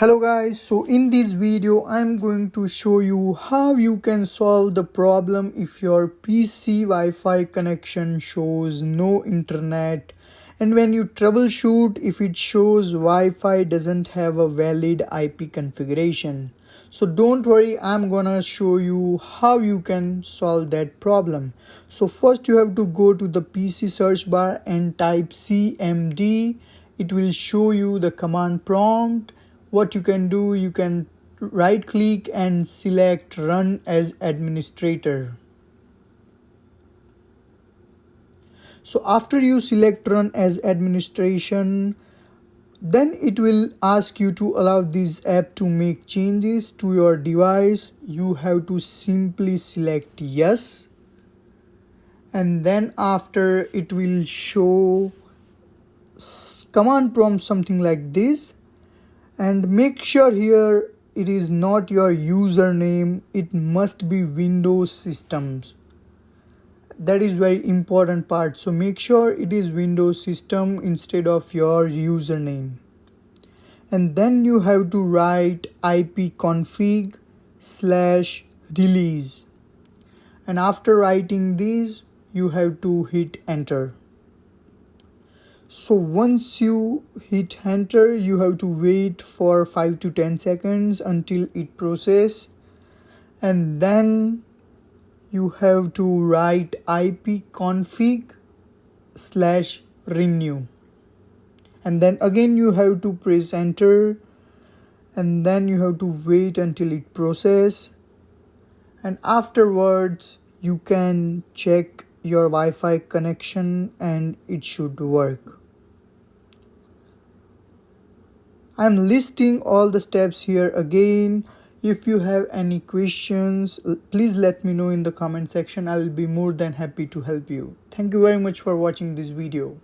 Hello guys, so in this video I'm going to show you how you can solve the problem if your PC Wi-Fi connection shows no internet, and when you troubleshoot if it shows Wi-Fi doesn't have a valid IP configuration. So don't worry, I'm gonna show you how you can solve that problem. So first you have to go to the PC search bar and type cmd. It will show you the command prompt. What you can do, you can right click and select run as administrator. So after you select run as administration, then it will ask you to allow this app to make changes to your device. You have to simply select yes, and then after it will show command prompt something like this. And make sure here it is not your username, it must be Windows systems. That is very important part. So make sure it is Windows system instead of your username. And then you have to write ipconfig /release. And after writing this, you have to hit enter. So once you hit enter, you have to wait for 5 to 10 seconds until it processes, and then you have to write ipconfig /renew, and then again you have to press enter, and then you have to wait until it processes, and afterwards you can check your Wi-Fi connection and it should work. I'm listing all the steps here again. If you have any questions, please let me know in the comment section. I will be more than happy to help you. Thank you very much for watching this video.